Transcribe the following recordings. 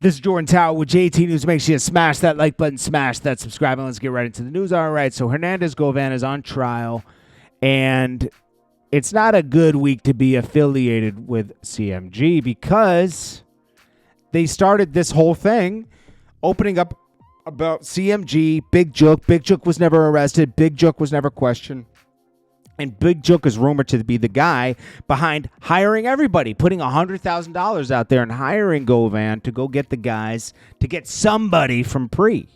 This is Jordan Tower with JT News. Make sure you smash that like button, smash that subscribe, and let's get right into the news. All right, so Hernandez Govan is on trial, and it's not a good week to be affiliated with CMG because they started this whole thing opening up about CMG, Big Jook. Big Jook was never arrested. Big Jook was never questioned. And Big Jook is rumored to be the guy behind hiring everybody, putting $100,000 out there and hiring Govan to go get the guys, to get somebody from Pre.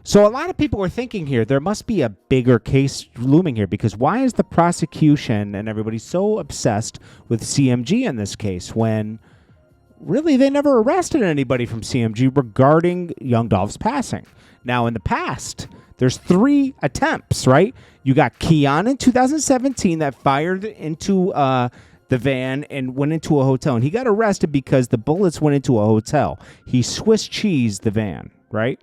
So a lot of people are thinking here, there must be a bigger case looming here, because why is the prosecution and everybody so obsessed with CMG in this case when really they never arrested anybody from CMG regarding young Dolph's passing? Now, in the past, there's 3 attempts, right? You got Keon in 2017 that fired into the van and went into a hotel. And he got arrested because the bullets went into a hotel. He Swiss cheesed the van, right?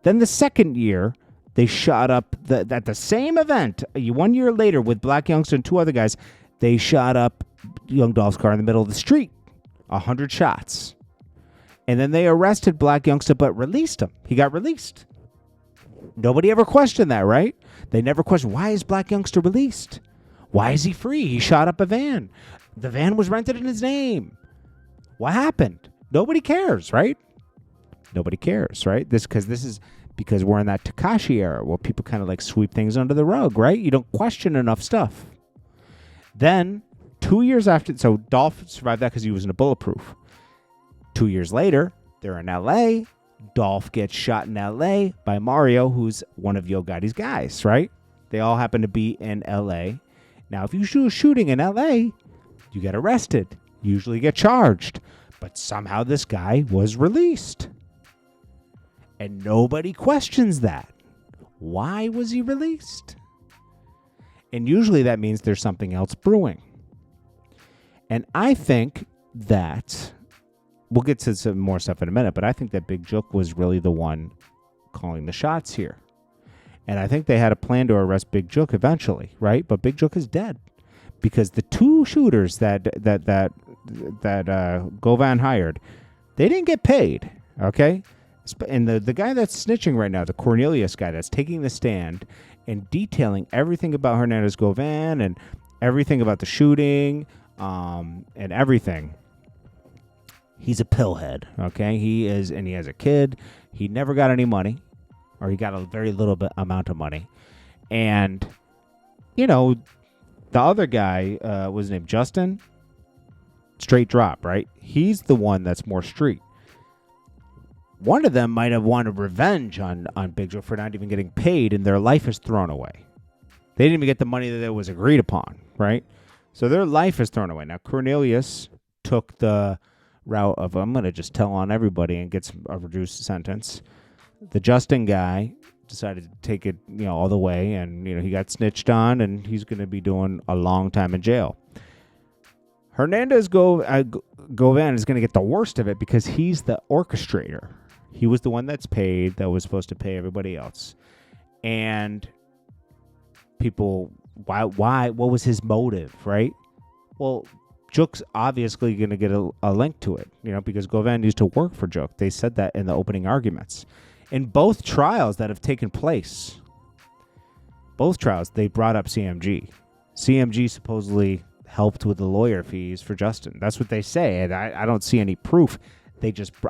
Then the second year, they shot up at the same event. 1 year later with Black Youngster and 2 other guys, they shot up young Dolph's car in the middle of the street. 100 shots. And then they arrested Black Youngster but released him. He got released. Nobody ever questioned that, right? They never questioned, why is Black Youngster released? Why is he free? He shot up a van. The van was rented in his name. What happened? Nobody cares, right? Nobody cares, right? This is because we're in that Tekashi era where people kind of like sweep things under the rug, right? You don't question enough stuff. Then 2 years after, so Dolph survived that because he was in a bulletproof. 2 years later, they're in L.A., Dolph gets shot in L.A. by Mario, who's one of Yo Gotti's guys, right? They all happen to be in L.A. Now, if you do a shooting in L.A., you get arrested. You usually get charged. But somehow this guy was released. And nobody questions that. Why was he released? And usually that means there's something else brewing. And I think that... we'll get to some more stuff in a minute, but I think that Big Jook was really the one calling the shots here. And I think they had a plan to arrest Big Jook eventually, right? But Big Jook is dead because the 2 shooters that Govan hired, they didn't get paid, okay? And the guy that's snitching right now, the Cornelius guy that's taking the stand and detailing everything about Hernandez Govan and everything about the shooting and everything, he's a pillhead, okay? He is, and he has a kid. He never got any money, or he got a very little bit amount of money. And, you know, the other guy was named Justin. Straight drop, right? He's the one that's more street. One of them might have wanted revenge on Big Jook for not even getting paid, and their life is thrown away. They didn't even get the money that was agreed upon, right? So their life is thrown away. Now, Cornelius took the route of, I'm going to just tell on everybody and get a reduced sentence. The Justin guy decided to take it, all the way, and, he got snitched on, and he's going to be doing a long time in jail. Hernandez Govan is going to get the worst of it because he's the orchestrator. He was the one that's paid, that was supposed to pay everybody else. And people, why, what was his motive, right? Well, Jook's obviously going to get a link to it, because Govan used to work for Jook. They said that in the opening arguments. In both trials that have taken place, they brought up CMG. CMG supposedly helped with the lawyer fees for Justin. That's what they say, and I don't see any proof.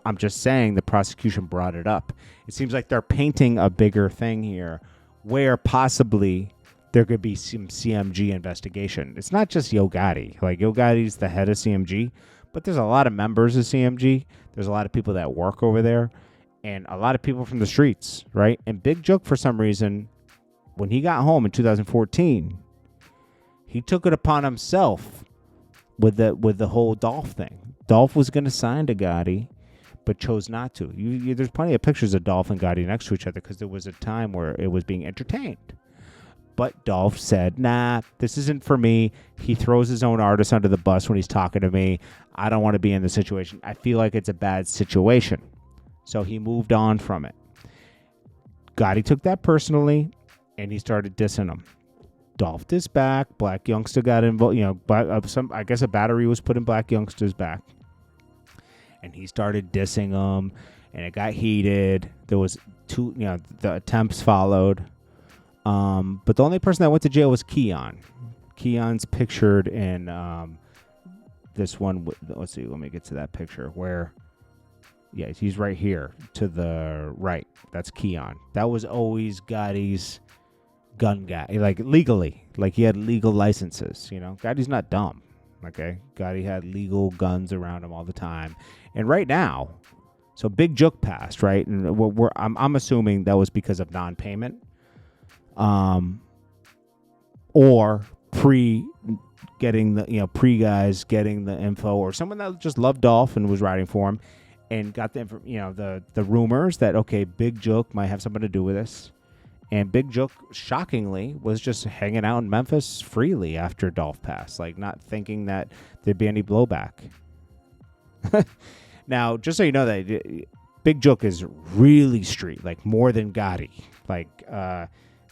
I'm just saying the prosecution brought it up. It seems like they're painting a bigger thing here where possibly there could be some CMG investigation. It's not just Yo Gotti. Like, Yo Gotti's the head of CMG, but there's a lot of members of CMG. There's a lot of people that work over there, and a lot of people from the streets, right? And Big Jook, for some reason, when he got home in 2014, he took it upon himself with the whole Dolph thing. Dolph was going to sign to Gotti, but chose not to. There's plenty of pictures of Dolph and Gotti next to each other because there was a time where it was being entertained. But Dolph said, nah, this isn't for me. He throws his own artist under the bus when he's talking to me. I don't want to be in the situation. I feel like it's a bad situation. So he moved on from it. Gotti took that personally, and he started dissing him. Dolph dissed back. Black Youngster got involved. I guess a battery was put in Black Youngster's back. and he started dissing him, and it got heated. There was the attempts followed. But the only person that went to jail was Keon. Keon's pictured in this one. Let's see. Let me get to that picture where. Yeah, he's right here to the right. That's Keon. That was always Gotti's gun guy, like legally. Like he had legal licenses, Gotti's not dumb, okay? Gotti had legal guns around him all the time. And right now, so Big Jook passed, right? And I'm assuming that was because of non-payment. Or getting the, pre-guys getting the info, or someone that just loved Dolph and was riding for him and got the rumors that, okay, Big Jook might have something to do with this. And Big Jook, shockingly, was just hanging out in Memphis freely after Dolph passed, like not thinking that there'd be any blowback. Now, just so you know that Big Jook is really street, like more than Gotti. Like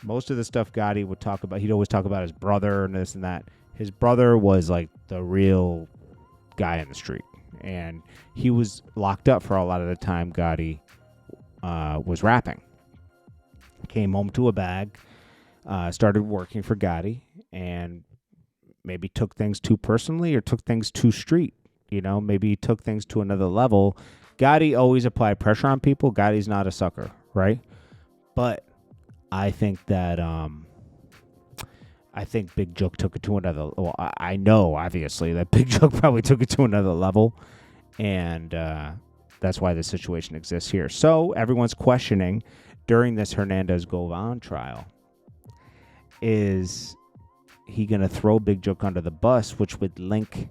most of the stuff Gotti would talk about, he'd always talk about his brother and this and that. His brother was like the real guy in the street. And he was locked up for a lot of the time Gotti was rapping. Came home to a bag, started working for Gotti, and maybe took things too personally or took things too street. Maybe took things to another level. Gotti always applied pressure on people. Gotti's not a sucker, right? But I think that Big Jook took it to another. Well, I know obviously that Big Jook probably took it to another level, and that's why the situation exists here. So everyone's questioning during this Hernandez Govan trial, is he going to throw Big Jook under the bus, which would link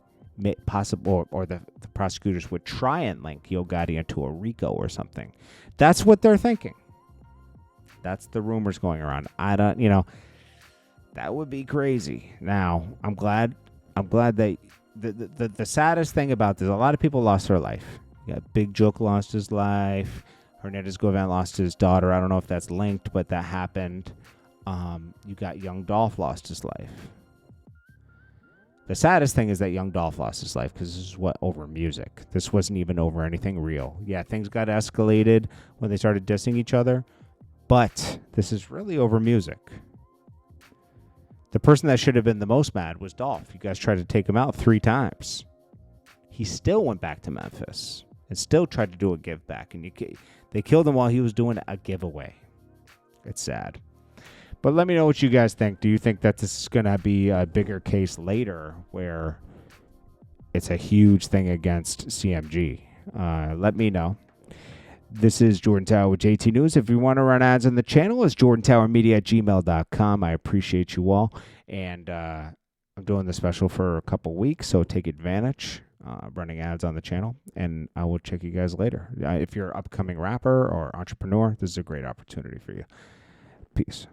possible, or the prosecutors would try and link Yo Gotti into a Rico or something. That's what they're thinking. That's the rumors going around. I don't, that would be crazy. Now, I'm glad that the saddest thing about this, a lot of people lost their life. Big Jook lost his life. Hernandez Govan lost his daughter. I don't know if that's linked, but that happened. You got young Dolph lost his life. The saddest thing is that young Dolph lost his life because this is over music. This wasn't even over anything real. Yeah, things got escalated when they started dissing each other, but this is really over music. The person that should have been the most mad was Dolph. You guys tried to take him out 3 times. He still went back to Memphis and still tried to do a give back, and they killed him while he was doing a giveaway. It's sad. But let me know what you guys think. Do you think that this is going to be a bigger case later where it's a huge thing against CMG? Let me know. This is Jordan Tower with JT News. If you want to run ads on the channel, it's jordantowermedia@gmail.com. I appreciate you all. And I'm doing the special for a couple weeks, so take advantage. Running ads on the channel, and I will check you guys later. If you're an upcoming rapper or entrepreneur, this is a great opportunity for you. Peace.